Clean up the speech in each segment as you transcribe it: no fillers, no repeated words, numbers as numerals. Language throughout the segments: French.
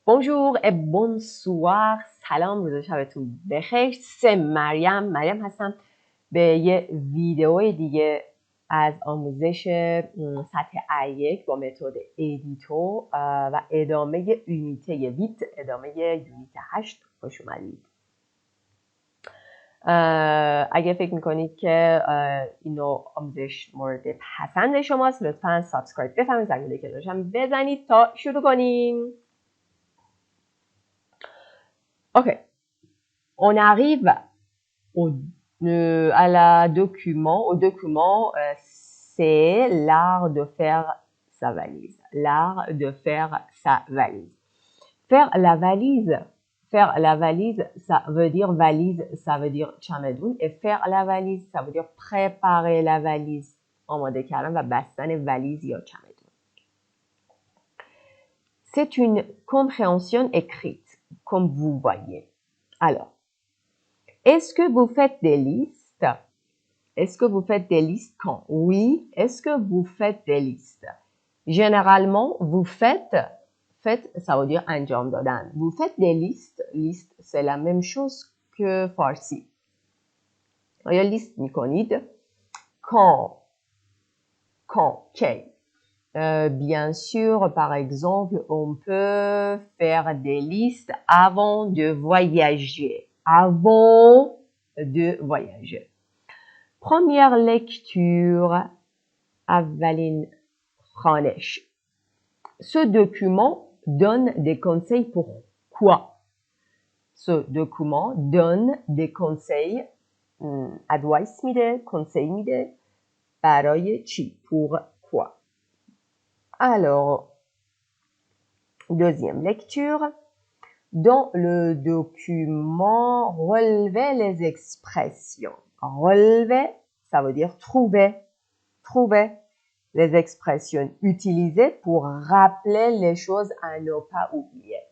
Bonjour et bonsoir. سلام روز شبتون بخیر. مریم هستم. به یه ویدئوی دیگه از آموزش سطح I1 با متد ادیتو و ادامه یونیته ویت، ادامه یونیت 8 خوش اومدید. اگه فکر میکنید که اینو آموزش مورد پسند شماست لطفاً سابسکرایب بفرمایید، زنگوله که داشتم بزنید تا شروع کنیم. Ok, on arrive au document, c'est l'art de faire sa valise. L'art de faire sa valise. Faire la valise, ça veut dire valise, ça veut dire چمدون. Et faire la valise, ça veut dire préparer la valise. آماده کردن و بستن valize یا چمدون. C'est une compréhension écrite, comme vous voyez. Alors, est-ce que vous faites des listes? Est-ce que vous faites des listes quand? Oui. Est-ce que vous faites des listes? Généralement, vous faites, ça veut dire انجام دادن. Vous faites des listes. Liste, c'est la même chose que farsi. آیا لیست میکنید؟ Quand, qui? Bien sûr, par exemple, on peut faire des listes avant de voyager. Avant de voyager. Première lecture, اولین خوانش. Ce document donne des conseils pour quoi? Ce document donne des conseils, advice میده، conseil میده، برای چی؟ Pour quoi? Alors, deuxième lecture. Dans le document, relevez les expressions. Relever, ça veut dire trouver. Trouver les expressions utilisées pour rappeler les choses à ne pas oublier.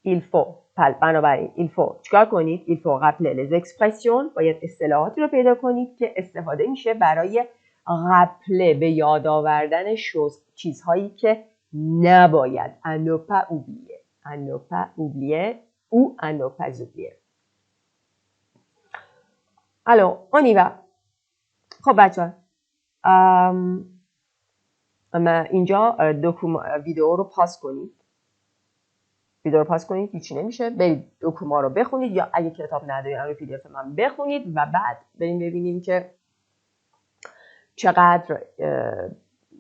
Il faut چیکار کنید؟ Il faut rappeler les expressions. باید اصطلاحاتی رو پیدا کنید که استفاده میشه برای rappeler، به یاد آوردن چیزهایی که نباید. À ne pas oublier. À ne pas oublier ou à ne pas oublier. Alors, on y va. خب بچه‌ها، اینجا ویدیو رو پاس کنید. هیچی نمیشه. برید دکوما رو بخونید یا اگه کتاب ندارید روی پی دی اف من بخونید و بعد بریم ببینیم که چقدر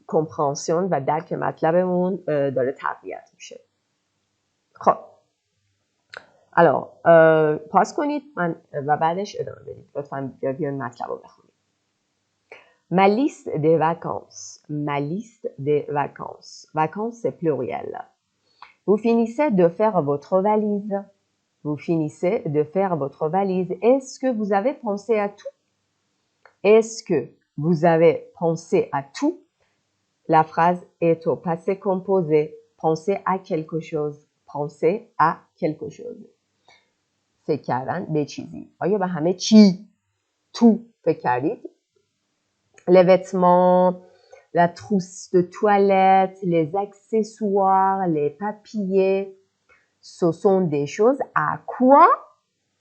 کمپرهانسیون و درک مطلبمون داره تقویت میشه. خب الان پاس کنید و بعدش ادامه بدید. لطفاً بیاین مطلب رو بخونید. Ma liste des vacances. Ma liste des vacances. Vacances, c'est pluriel. Vous finissez de faire votre valise. Vous finissez de faire votre valise. Est-ce que vous avez pensé à tout? Est-ce que vous avez pensé à tout? La phrase est au passé composé. Pensez à quelque chose. Pensez à quelque chose. فکر کردن به چیزی. آیا به همه چی تو فکر کردید؟ Les vêtements, la trousse de toilette, les accessoires, les papiers, ce sont des choses à quoi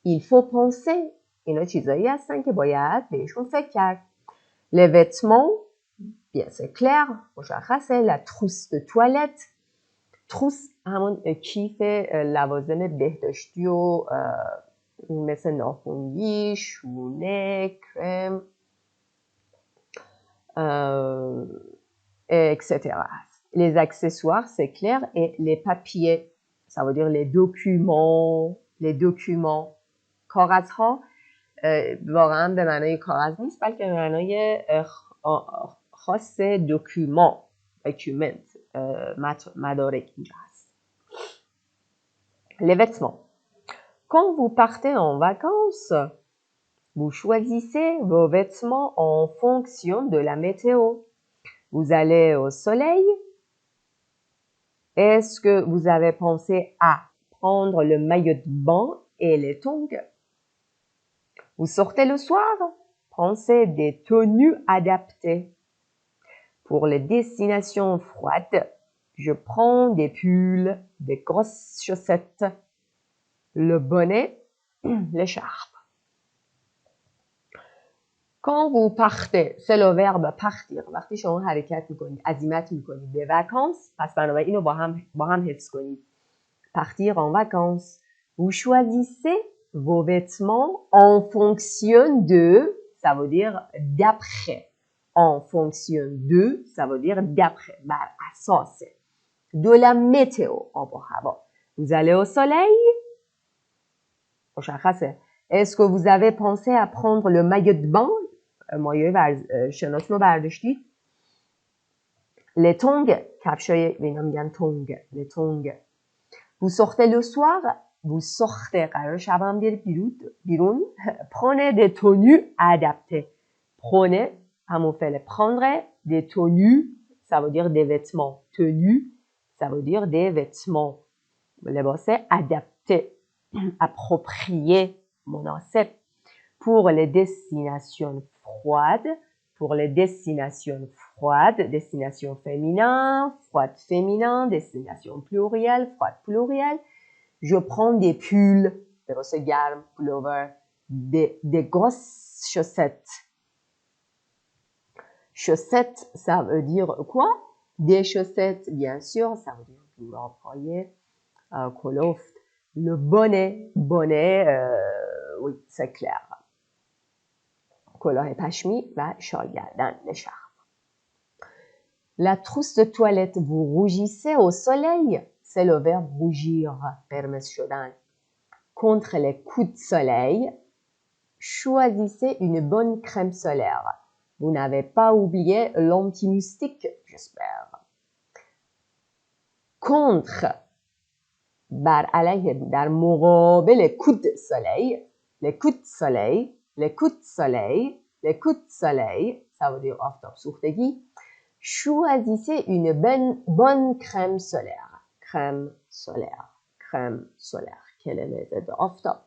il faut penser. اینا چیزایی هستن که باید بهشون فکر کرد. Les vêtements, bien c'est clair, مشخصه. La trousse de toilette. trousse همون کیف لوازم بهداشتی و مثل ناخنگی، شونه، کرم etc. Les accessoires, c'est clair. Et les papiers, ça veut dire les documents. Les documents. کاغذها واقعا به معنای کاغذ نیست بلکه به معنای خاص document. مدارک اینجا هست. Les vêtements. Quand vous partez en vacances, vous choisissez vos vêtements en fonction de la météo. Vous allez au soleil. Est-ce que vous avez pensé à prendre le maillot de bain et les tongs? Vous sortez le soir? Pensez des tenues adaptées. Pour les destinations froides, Je prends des pulls, des grosses chaussettes, le bonnet, l'écharpe. Quand vous partez, c'est le verbe partir. وقتی شما حرکت میکنید، عزیمت میکنید به vacances، پس بنابراین اینو با هم حفظ کنید. Partir en vacances. Vous choisissez vos vêtements en fonction de, ça veut dire d'après. En fonction de, ça veut dire d'après. بر اساس. De la météo. آب و هوا. Vous allez au soleil. مشخصه. Est-ce que vous avez pensé à prendre le maillot de bain? مایه شناتون رو برداشتید. Les tongs. کفشای به اینا میگن تونگ. Les tongs. Vous sortez le soir. Vous sortez. قرار شب هم بیارید بیرون. Prenez des tenues adaptées. Prenez. همون فعل prendre. Des tenues. Ça veut dire des vêtements. Tenues. Ça veut dire des vêtements. لباس adapté. Approprié. مناسب. Pour les destinations froides, pour les destinations froides, destination féminin, froide féminin, destination plurielle, froide plurielle, je prends des pulls, لباس گرم, pullover, des grosses chaussettes. Chaussettes, ça veut dire quoi? Des chaussettes, bien sûr, ça veut dire vous employez, کلفت. Le bonnet, oui, c'est clair. کلاه پشمی و شال گردن نشرب. La trousse de toilette, vous rougissez au soleil. C'est le verbe rougir, قرمز شدن. Contre les coups de soleil, choisissez une bonne crème solaire. Vous n'avez pas oublié l'anti-moustique, j'espère. Contre, بر علیه در مقابل coups de soleil, les coups de soleil, les coups de soleil, les coups de soleil, ça veut dire آفتاب سوختگی. Choisissez une bonne crème solaire. Crème solaire, crème solaire. کلمه ضد آفتاب.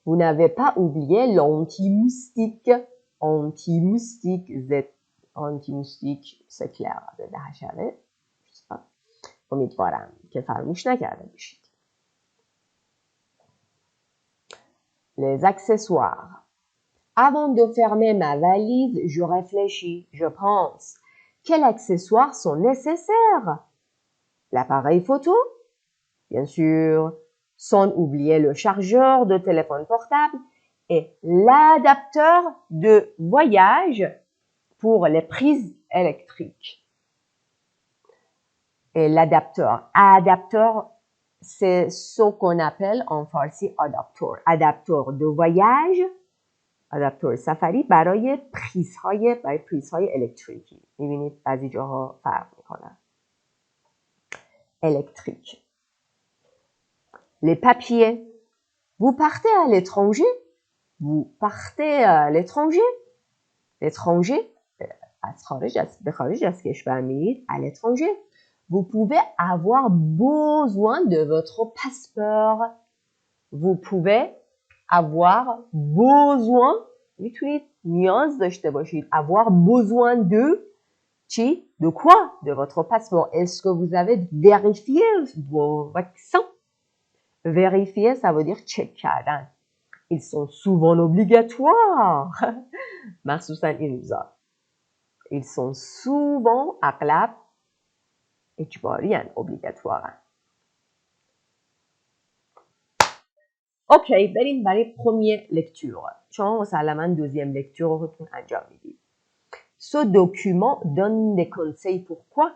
Vous n'avez pas oublié l'anti-moustique. Anti-moustique, anti-moustique, c'est clair. ضد حشره. Je sais pas. امیدوارم که فراموش نکرده باشید. Les accessoires. Avant de fermer ma valise, je réfléchis, je pense. Quels accessoires sont nécessaires? L'appareil photo, bien sûr, sans oublier le chargeur de téléphone portable et l'adapteur de voyage pour les prises électriques. Et l'adapteur. Adapteur, c'est ce qu'on appelle en farsi adapteur. Adapteur de voyage. آداپتور سفری برای پریزهای الکتریکی. میبینید بعضی جاها فرق میکنن. الکتریک. Les papiers. Vous partez à l'étranger? Vous partez à l'étranger? L'étranger, به خارج از کشور میرید. À l'étranger. Vous pouvez avoir besoin de votre passeport. Vous pouvez avoir besoin, میتونید نیاز داشته باشید. Avoir besoin de چی؟ De quoi? De votre passeport. Est-ce que vous avez vérifié vos vaccins? Vérifier, ça veut dire check کردن. Ils sont souvent obligatoires. مخصوصا این روزا. Ils sont souvent اغلب اجباریاً obligatoires. اوکی بریم برای پرومیه لکتور. شما مسلماً دوزیم لکتور رو خودتون انجام میدید. Ce document donne des conseils pourquoi?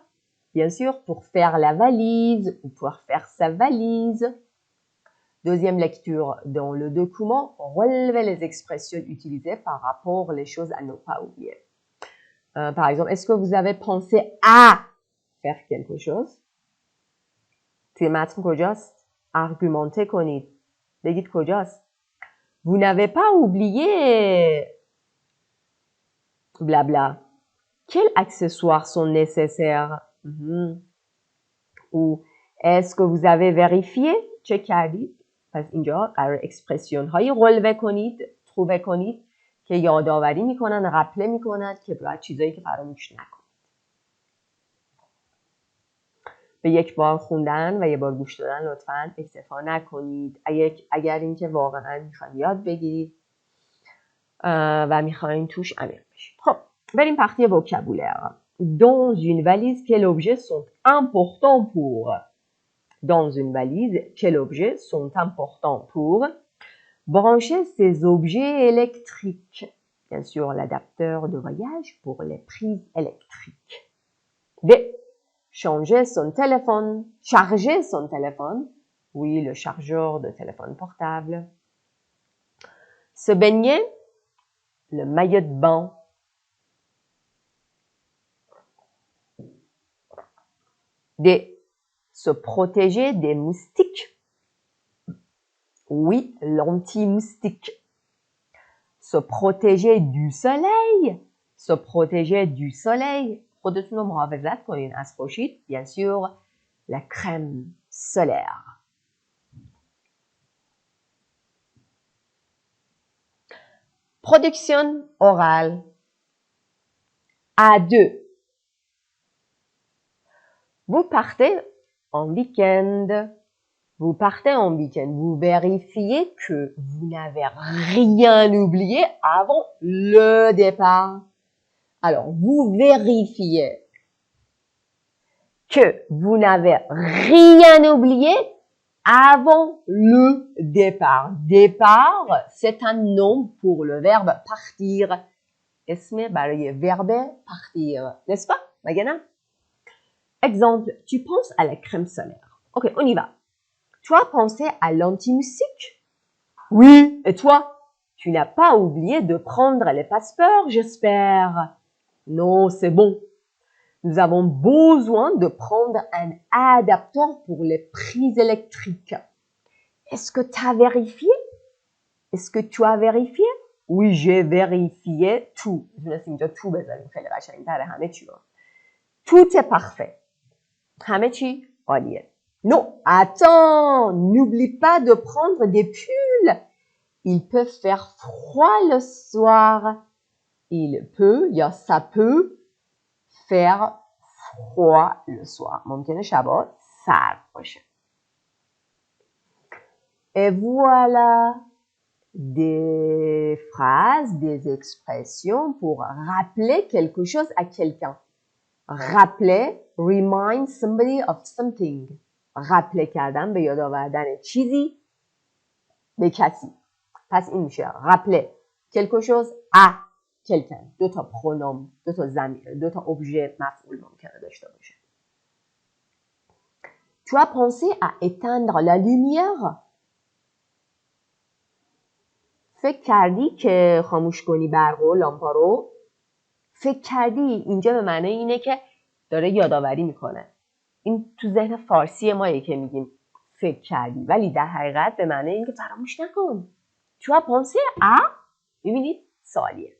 Bien sûr, pour faire la valise ou pour faire sa valise. Deuxième lecture. Dans le document, relevez les expressions utilisées par rapport aux choses à ne pas oublier. Par exemple, est-ce que vous avez pensé à faire quelque chose? توی متن کجاست؟ argumenter کنید. بگید کجاست؟ Vous n'avez pas oublié blabla. Quels accessoires sont nécessaires? Ou est-ce que vous avez vérifié? چک کردید؟ پس اینجا قرار اکسپرسیون هایی رولوه کنید، ترووه کنید که یادآوری میکنن، رپله میکنن که باید چیزایی که فراموش نکنید. به یک بار خوندن و یه بار گوش دادن لطفاً اکتفا نکنید. اگر اینکه واقعاً میخواین یاد بگیرید و میخواین توش عمیق بشید. خب بریم پختی وکابولر. Dans une valise, quels objets sont importants pour? Dans une valise, quels objets sont importants pour brancher ces objets électriques? Bien sûr, l'adapteur de voyage pour les prises électriques. D. Charger son téléphone. Oui, le chargeur de téléphone portable. Se baigner, le maillot de bain. D. Se protéger des moustiques. Oui, l'anti-moustique. Se protéger du soleil. Se protéger du soleil. خودتون رو محافظت کنین از خورشید. Bien sûr, la crème solaire. Production orale. A2. Vous partez en week-end. Vous partez en week-end. Vous vérifiez que vous n'avez rien oublié avant le départ. Alors, vous vérifiez que vous n'avez rien oublié avant le départ. Départ, c'est un nom pour le verbe partir. اسم برای verbe partir. N'est-ce pas, Magana? Exemple, tu penses à la crème solaire. Ok, on y va. Tu as pensé à l'anti-moustique? Oui. Et toi? Tu n'as pas oublié de prendre les passeports, j'espère. Non, c'est bon. Nous avons besoin de prendre un adapteur pour les prises électriques. Est-ce que tu as vérifié? Est-ce que tu as vérifié? Oui, j'ai vérifié tout. Tout est parfait. همه چی عالیه. Non, attends, n'oublie pas de prendre des pulls. Il peut faire froid le soir. Il peut, یا ça peut faire froid le soir. ممکنه شبا سرد باشه. Et voilà des phrases, des expressions pour rappeler quelque chose à quelqu'un. Rappeler, remind somebody of something. rappeler کردن به یاد آوردن چیزی به کسی. پس این میشه rappeler quelque chose à quelqu'un. دو تا پرونوم، دو تا ضمیر، دو تا ابژه مفعول ممکنه داشته باشه. Tu as pensé à éteindre la lumière? فکر کردی که خاموش کنی برق و لامپا رو؟ فکر کردی اینجا به معنی اینه که داره یادآوری میکنه. این تو ذهن فارسی مایه که میگیم فکر کردی، ولی در حقیقت به معنی اینه که فراموش نکن. Tu as pensé à؟ ببینید سوالیه.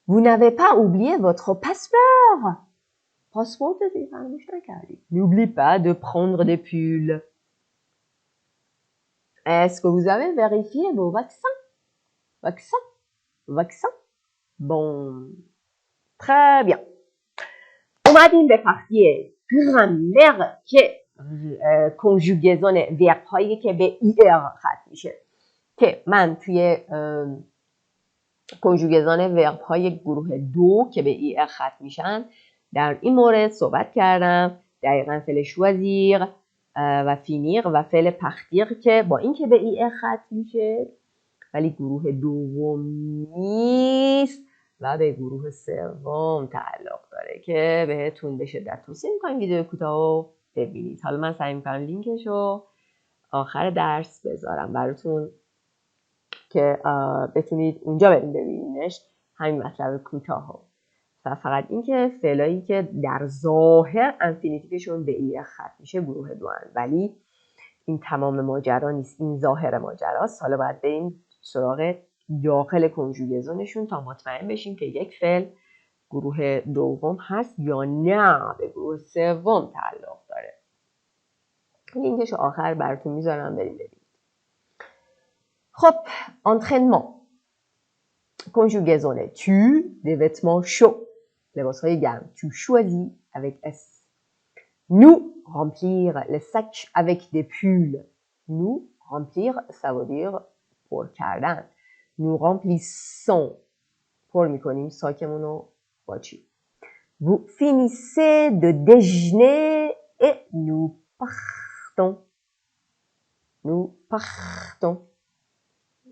Vous n'avez pas oublié votre passeport. پاسپورت رو فراموش نکردی. N'oublie pas de prendre des pulls. Est-ce que vous avez vérifié vos vaccins? Vaccins? Bon. Très bien. اومدیم به پختی گرامر که کنجوگزون ورب هایی که به ER ختم میشه. که من توی کنجوگزون ورب های گروه 2 که به ER ختم میشن در این مورد صحبت کردم. دقیقاً فعل شوازیر و فینیر و فعل پختیر که با این که به ER ختم میشه ولی گروه دوم نیست و به گروه سوم تعلق داره که بهتون به شدت توصیه میکنم ویدیو کوتاه رو ببینید. حالا من سعی میکنم لینکش رو آخر درس بذارم براتون که بتونید اونجا بریم ببینینش همین مطلب کوتاه ها. فقط این که فعلایی که در ظاهر انفینیتیوشون به ای ختم میشه گروه 2 هن. ولی این تمام ماجرا نیست، این ظاهر ماجراست. حالا باید بریم سراغ داخل کنجوگزونشون تا مطمئن بشیم که یک فعل گروه دوم هست یا نه به گروه سوم تعلق داره. لینکش آخر براتون میذارم بریم ببینید. خب entraînement. Conjugaison tu des vêtements chauds. لباسهای گرم. Tu choisis avec S. Nous, remplir le sac avec des pulls. Nous, remplir, ça veut dire پر کردن. Nous remplissons. پر میکنیم ساکمون رو با چی؟ Vous finissez de déjeuner et nous partons. Nous partons.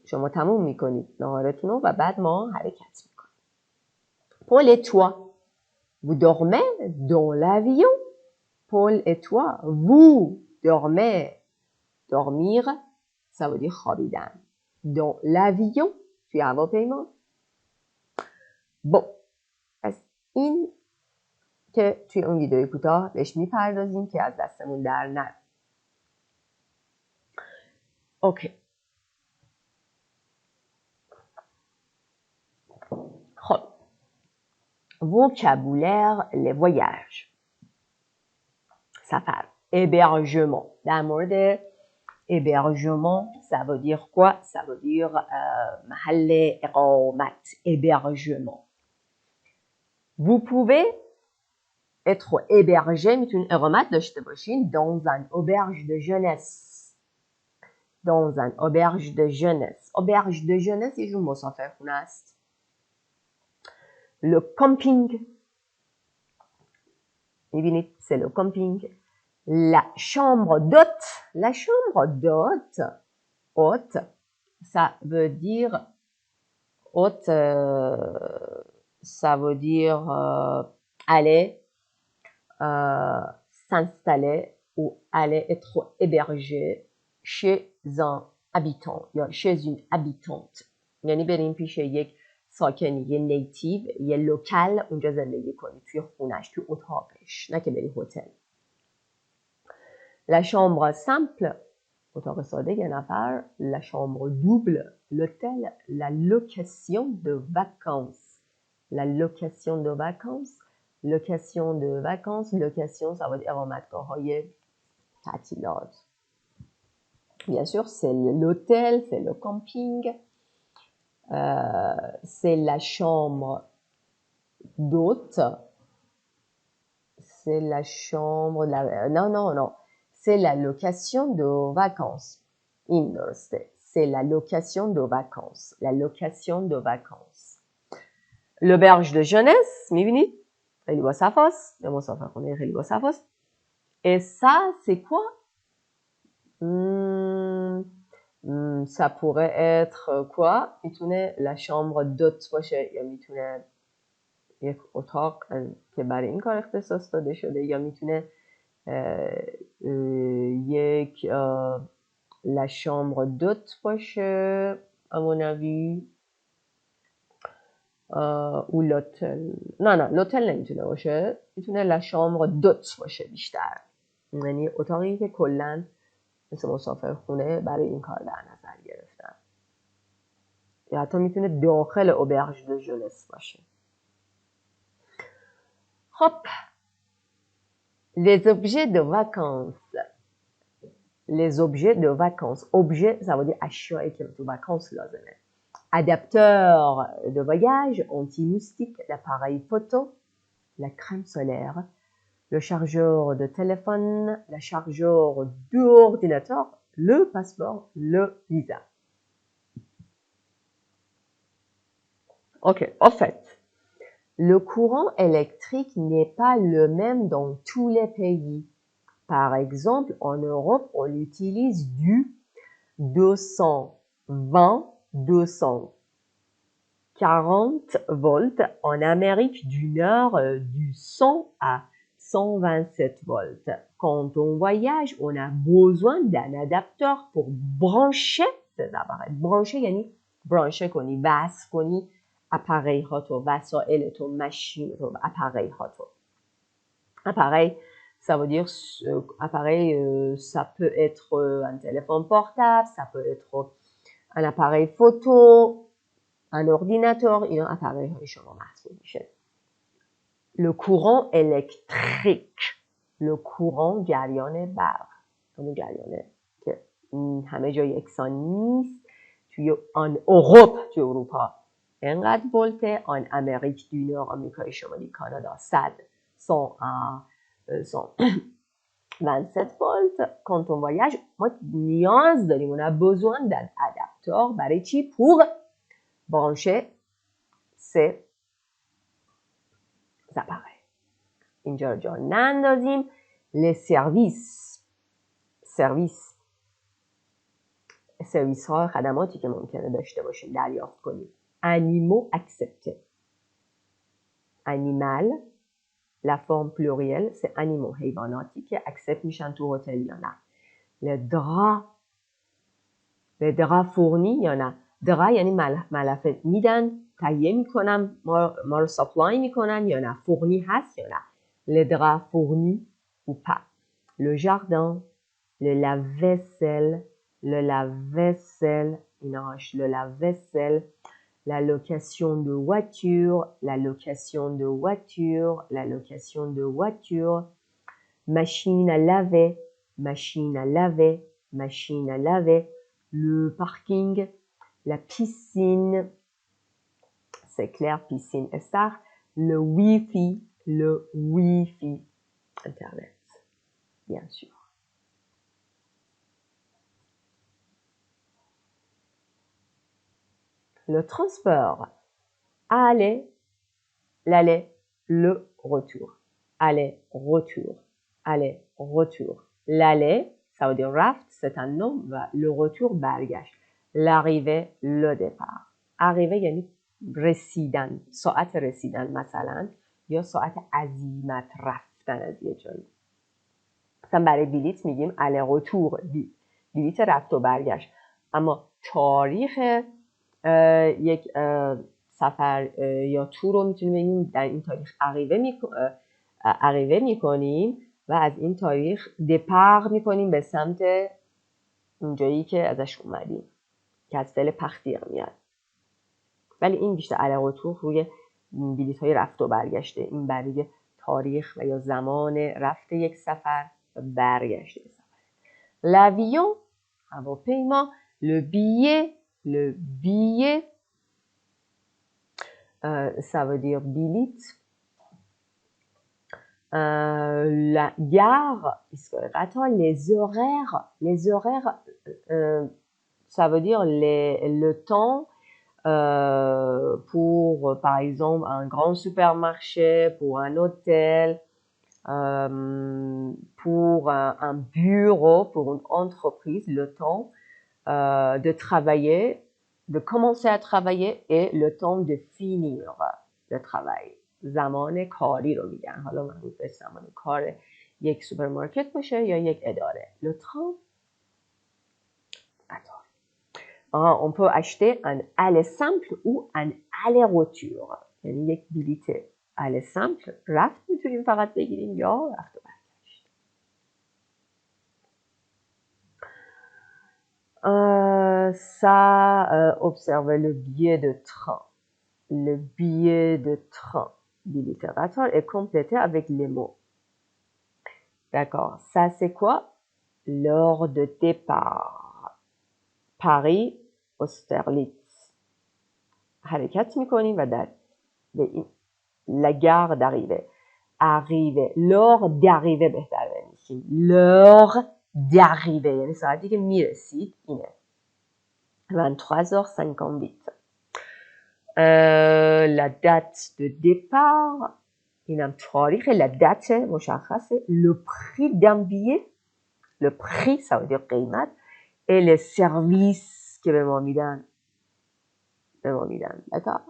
شما تموم میکنید نهارتون رو و بعد ما حرکت میکنیم. Paul et toi, vous dormez dans l'avion. Paul et toi, vous dormez. Dormir, ça veut dire خوابیدن. Dans l'avion, توی هواپیما. Bon, پس این که توی اون ویدیوی کوتاه بهش میپردازیم که از دستمون در نره. اوکی. خب. Vocabulaire, les voyages. سفر. Hébergement. در مورد hébergement, ça veut dire quoi? Ça veut dire محل اقامت. Hébergement. Vous pouvez être hébergé, میتونید اقامت داشته باشین dans un auberge de jeunesse. Dans un auberge de jeunesse. Auberge de jeunesse یه جور مسافرخونه است. Le camping. میبینید c'est le camping. La chambre d'hôte. La chambre d'hôte. Hôte, ça veut dire hôte, ça veut dire aller s'installer ou aller être hébergé chez un habitant یا chez une habitante. یعنی بریم پیش یک ساکنی، یه نیتیو، یه لوکال اونجا زندگی کنی، توی خونش، توی اتاقش، نه که بری هتل. La chambre simple, اتاق ساده یه نفر. La chambre double, l'hôtel. La location de vacances. La location de vacances. Location de vacances. Location, ça veut dire اقامتگاه‌های تعطیلات. Bien sûr, c'est l'hôtel, c'est le camping. C'est la chambre d'hôte. C'est la chambre... Non. C'est la location de vacances. این درسته. C'est la location de vacances. La location de vacances. L'auberge de jeunesse, میبینید؟ خیلی با صفاست. به مسافرخونه خیلی با صفاست. Et ça, c'est quoi? Ça pourrait être quoi? میتونه la chambre d'hôte باشه یا میتونه یک اتاق که برای این کار اختصاص داده شده یا میتونه یک la chambre d'hôte باشه à mon avis ou l'hôtel. نه l'hôtel نمیتونه باشه. میتونه la chambre d'hôte باشه بیشتر. یعنی اتاقی که کلاً مثل مسافرخونه برای این کار در نظر گرفتن. یا حتی میتونه داخل auberge de jeunesse باشه. خب les objets de vacances. Les objets de vacances. Objet, ça veut dire اشیایی که تو vacances لازمه. Adapteur de voyage, anti-moustique, l'appareil photo, la crème solaire, le chargeur de téléphone, la chargeur d'ordinateur, le passeport, le visa. Ok, en fait, le courant électrique n'est pas le même dans tous les pays. Par exemple, en Europe, on utilise du 220, 240 volts. En Amérique du Nord, du 100 à 127 volts. Quand on voyage, on a besoin d'un adapteur pour brancher ces appareils. Brancher, یعنی brancher کنی، وصل کنی appareil هاتو، وسایل تو، ماشین تو، appareil هاتو. Appareil, ça veut dire appareil, ça peut être un téléphone portable, ça peut être un appareil photo, un ordinateur, اینا appareil های شما محسوب میشه. Le courant électrique, le courant جریان برق، همون جریانه که همه جا یکسان نیست. توی توی اروپا اینقدر ولته، آن امریک دو نور، آمریکای شمالی، کانادا 100 100 27 volts. Quand on voyage ما نیاز داریم on a besoin d'un adapteur برای چی؟ pour brancher ces appareils. اینجا جا نندازیم. les سرویس ها خدماتی که ممکنه داشته باشیم دریافت کنیم. animaux acceptés. animal la forme plurielle c'est animaux حیواناتی که accept میشن تو هتل یا نه. les draps fournis یا نه. drap یعنی ملافه میدن، تهیه میکنن، ما رو سپلای میکنن یا نه. fourni هست یا نه. les draps fournis ou pas. le jardin, le lave-vaisselle, le lave-vaisselle, la location de voiture, machine à laver, le parking, la piscine, c'est clair, piscine et ça, le wifi, internet, bien sûr. Le transport, l'aller, le retour. Aller-retour. L'aller, ça veut dire raft, c'est un nom, le retour برگشت. L'arrivée, le départ. Arriver یعنی رسیدن، ساعت رسیدن مثلا، یا ساعت عزیمت رفتن از یه جایی. مثلا برای بلیط میگیم aller retour، بلیط رفت و برگشت. اما تاریخ یک سفر یا تور رو میتونیم بگیم در این تاریخ arrivé میکنیم و از این تاریخ دپار میکنیم به سمت اونجایی که ازش اومدیم که از فعل پختیر میاد. ولی این بیشتر aller retour روی بلیط های رفت و برگشته. این برای تاریخ و یا زمان رفت یک سفر و برگشت یک سفر. l'avion هواپیما. le billet ça veut dire بلیط. la gare ایستگاه قطار. les horaires ça veut dire le temps pour par exemple un grand supermarché, pour un hôtel, pour un bureau, pour une entreprise, le temps de travailler, de commencer à travailler et le temps de finir le travail. زمان کاری رو میگن. حالا مربوط به زمان کار یک سوپرمارکت باشه یا یک اداره. Le train. Attends. On peut acheter un aller simple ou un aller-retour. یعنی یک بلیت aller simple رفت میتونیم فقط بگیریم یا رفت و برگشت. Ça observe le billet de train. Le billet de train. بلیت قطار est complété avec les mots. D'accord. Ça c'est quoi? L'heure de départ. Paris, Austerlitz. حرکت میکنیم و در la gare d'arrivée. Arriver. L'heure d'arrivée بهتر بنویسیم. L'heure d'arrivée. یعنی ساعتی که میرسید اینه. 23h58. La date de départ. اینم تاریخ. La date مشخصه. Le prix d'un billet. Le prix ça veut dire قیمت. Et les services که به ما میدن. D'accord.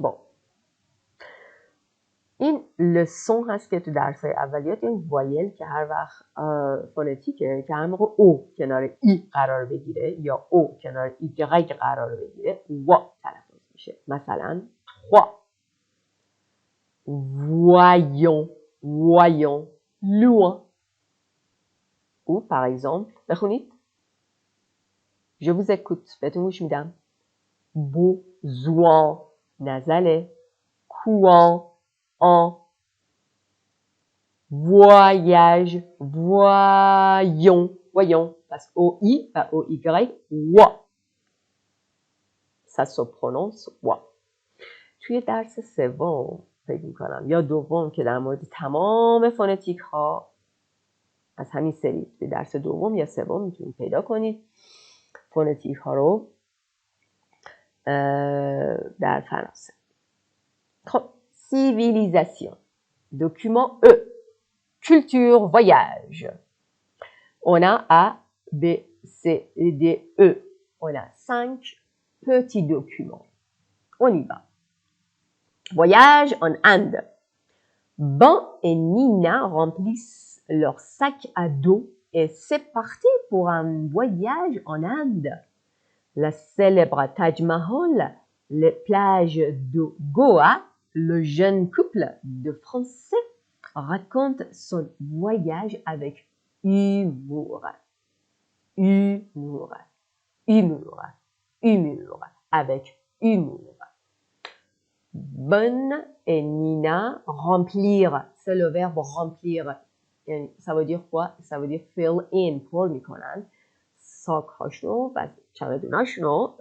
Bon. این لسون هست که تو درس‌های اولیات این وایل که هر وقت فونتیکه که هر موقع او کنار ای قرار بگیره یا او کنار ای قرار بگیره و تلفظ میشه. مثلا 3 voyons loin. Ou par exemple بخونید. Je vous écoute. بهتون گوش میدم. besoin نزله. courant en voyage, voyons, parce O-I, pas O-Y, wa. Ça se prononce wa. توی درس سوم فکر میکنم، یا دوم که در مورد تمام فونتیک ها از همین سری به درس دوم یا سوم میتونید پیدا کنید فونتیک ها رو در فرانسه. خب civilisation, document E, culture, voyage. On a A, B, C, D, E. On a 5 petits documents. On y va. Voyage en Inde. Ben et Nina remplissent leur sac à dos et c'est parti pour un voyage en Inde. La célèbre Taj Mahal, les plages de Goa, le jeune couple de Français raconte son voyage avec humour. Humour. Humour. Humour. Avec humour. Ben et Nina remplir, c'est le verbe remplir. Ça veut dire quoi? Ça veut dire fill in, پر میکنن ساک‌هاشونو و چمدوناشونو،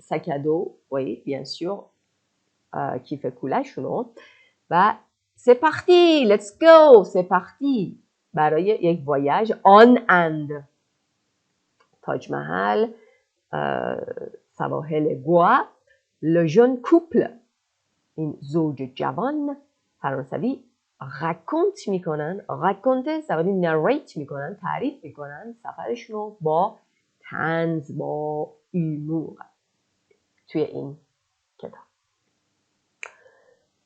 ساکادو، oui, bien sûr, کیف کوله‌شونو و c'est parti, let's go, c'est parti برای یک voyage en Inde. تاج محل، سواحل گوا، le jeune couple، این زوج جوان فرانسوی raconte میکنن، raconte ça veut dire narrate میکنن، تعریف میکنن سفرشون رو با طنز، با humour توی این کتاب.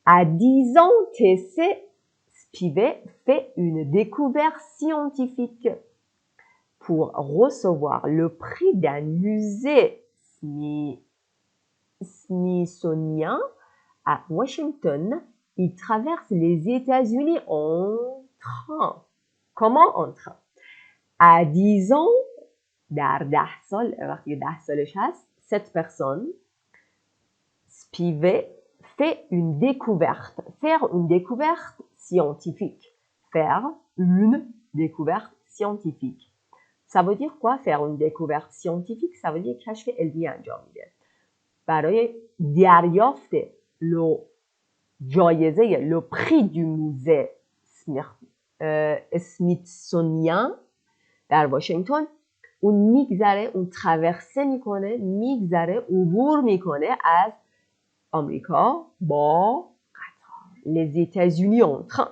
À 10 ans, Tessé Spivet fait une découverte scientifique pour recevoir le prix d'un musée smithsonien à Washington. Il traverse les États-Unis en train. Comment en train? À 10 ans, در 10 سال، وقتی 10 سالش هست، cette personne, Spivet, fait une découverte. Faire une découverte scientifique. Faire une découverte scientifique. Ça veut dire quoi, faire une découverte scientifique? Ça veut dire کشف علمی انجام میده. برای دریافت جایزه le prix du musée smithsonien در واشنگتن، اون میگذره، اون تراورسه میکنه، میگذره، عبور میکنه از آمریکا با قطار. Les États-Unis en train.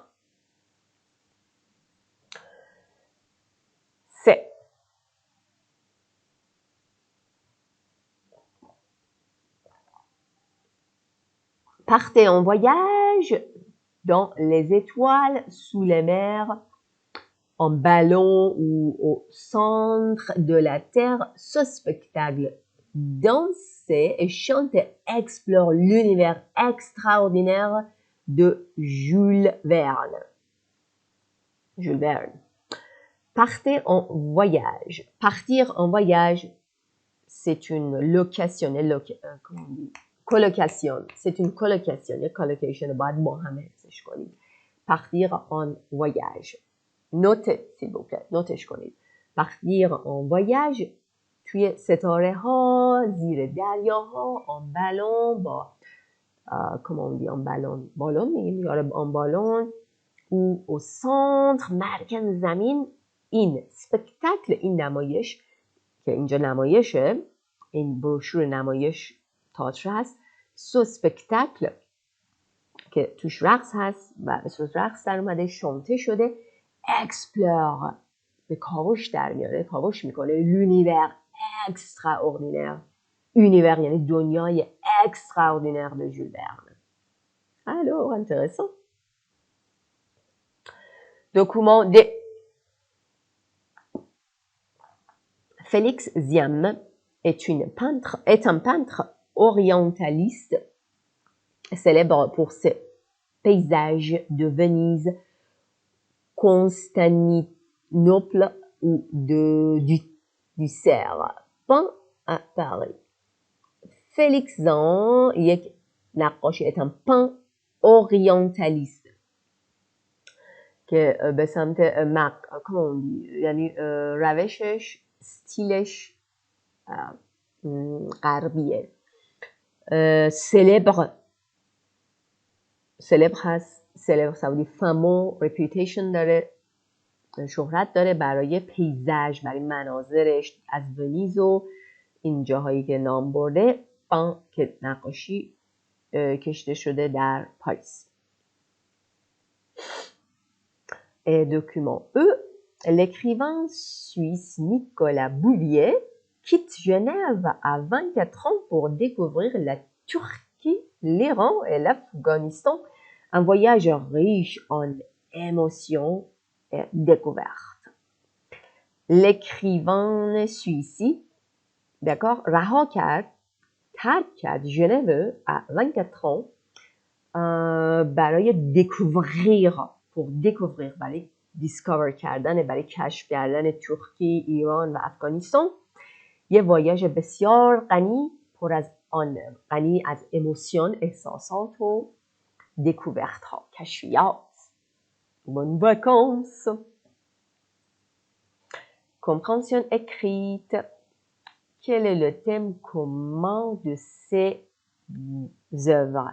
C'est partez en voyage dans les étoiles, sous les mers, en ballon ou au centre de la Terre. Ce spectacle danser et chanter explore l'univers extraordinaire de Jules Verne. Jules Verne. Partez en voyage. Partir en voyage, c'est une location. Comment on dit? Colocation. C'est une colocation. یک colocation باید با هم حفظش کنید. Partir en voyage. Notez, s'il vous plaît. نوتش کنید. Partir en voyage توی ستاره ها، زیر دریاها، en ballon، با comment on dit en ballon؟ بالون میگیم یاره en ballon ou au centre، مرکز زمین. این سپکتاکل، این نمایش که اینجا نمایشه، این بروشور نمایش تئاتر هست، سو سپکتاکل که توش رقص هست و به صورت رقص در اومده، شانته شده، اکسپلور به کاوش در میاره، کاوش میکنه، l'univers extraordinaire. Univers یعنی دنیای extraordinaire de Jules Verne. Alors, intéressant. Document D. Félix Ziam est un peintre orientaliste célèbre pour ses paysages de Venise, Constantinople ou du Caire, peint à Paris. Félix Ziam یک نقاش est un peintre orientaliste که به سمت یعنی روشش، ستیلش غربیه. célèbre سلبر هست، سلبر سعودی فامو رپیوتیشن داره، شهرت داره برای پیزاژ، برای مناظرش از ونیز و این جاهایی که نام برده، که نقاشی کشیده شده در پاریس. Et document E, l'écrivain suisse Nicolas Bouvier quitte Genève à 24 ans pour découvrir la Turquie, l'Iran et l'Afghanistan. Un voyage riche en émotions et découvertes. L'écrivain suisse, d'accord, رها کرد، ترک کرد ژنو à 24 ans برای découvrir برای discover کردن، برای کشف کردن ترکیه، ایران و افغانستان. یه واژه بسیار غنی غنی از اموسیون، احساسات و découverte ها، کشفیات. Bonnes vacances. Compréhension écrite. Quel est le thème commun de ces œuvres?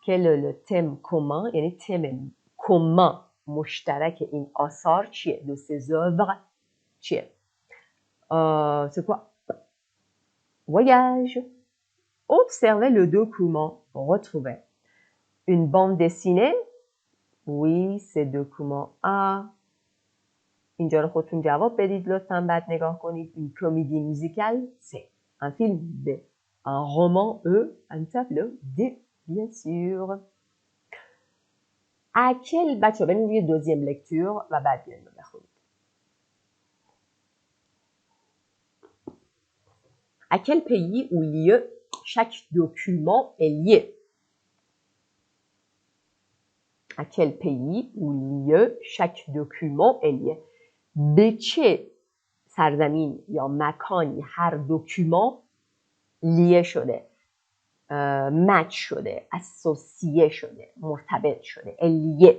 Quel est le thème commun؟ یعنی thème commun مشترک این آثار چیه؟ de ces œuvres چیه؟ C'est quoi? Voyage. Observez le document. Retrouvez. Une bande dessinée. Oui, c'est document A. اینجا رو خودتون جواب بدید لطفاً، بعد نگاه کنید. Une comédie musicale. C'est un film B. Un roman E. Un tableau D. Bien sûr. À quel بچه بریم روی دوزیم لکتور و بعد بیایم بخونید. À quel pays ou lieu chaque document est lié? À quel pays ou lieu chaque document est lié? به چه سرزمین یا مکانی هر دکومان لیه شده، مچ شده، اسوسیه شده، مرتبط شده، lié.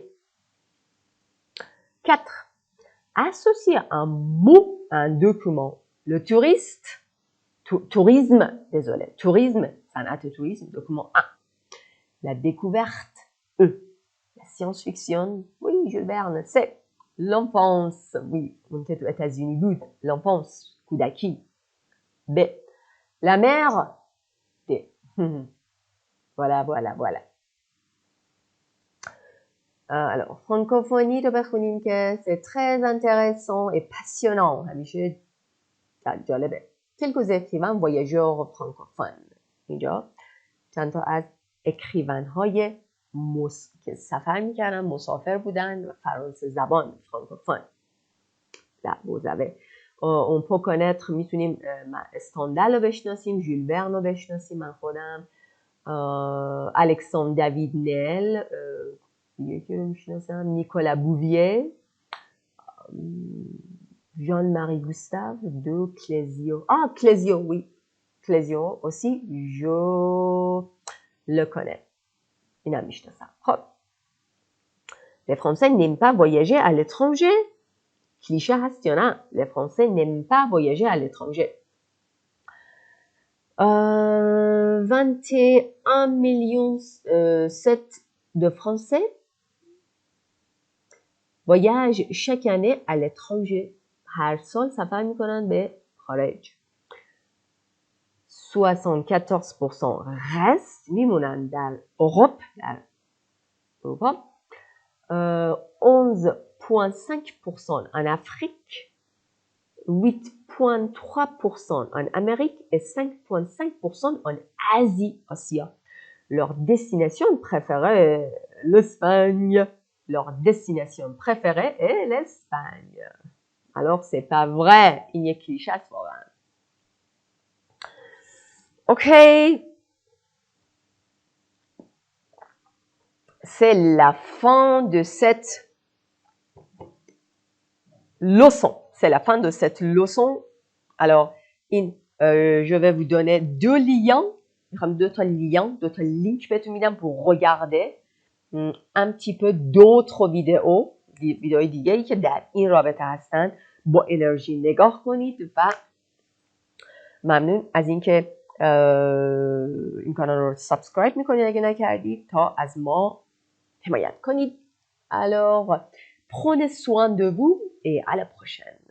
4. Associer un mot à un document. Le tourisme, صنعت توریسم، document A. La découverte, E. La science-fiction, oui, Jules Verne, c'est. L'enfance, oui, اون که تو اتازونی بود. L'enfance, کودکی. B. La mer, D. voilà. Alors, francophonie رو بخونیم که c'est très intéressant et passionnant. همیشه جالبه. Quelques écrivains voyageurs francophones. اینجا چند تا از écrivains های که سفر میکردن، مسافر بودن و فرانسه زبان، فرانکوفون. Là, vous avez. On peut connaître, میتونیم استاندال رو بشناسیم، ژول ورن رو بشناسیم، من خودم الکساندر دوید نیل، یکی رو میشناسم، نیکولا بوویه، ژان ماری گوستاو دو کلزیو. کلزیو, oui. کلزیو aussi, je le connais. اینم میشناسم. خب. Les Français n'aiment pas voyager à l'étranger. Cliché هست یا نه؟ Les Français n'aiment pas voyager à l'étranger. 21 millions 7 de Français voyagent chaque année à l'étranger. هر سال سفر میکنن به خارج. 74% restent میمونن در اروپا. 11,5% en Afrique, 8,3% en Amérique et 5,5% en Asie. Leur destination préférée est l'Espagne. Leur destination préférée est l'Espagne. Alors, c'est pas vrai. Il n'y a cliché à soi. Ok. C'est la fin de cette leçon. C'est la fin de cette leçon. Alors, je vais vous donner deux liens, d'autres links pour regarder un petit peu d'autres vidéos دیگه‌ای که در این رابطه هستن. با انرژی نگاه کنید و ممنون از اینکه این کانال رو سابسکرایب میکنید اگه نکردید تا از ما حمایت کنید. Alors, prenez soin de vous et à la prochaine.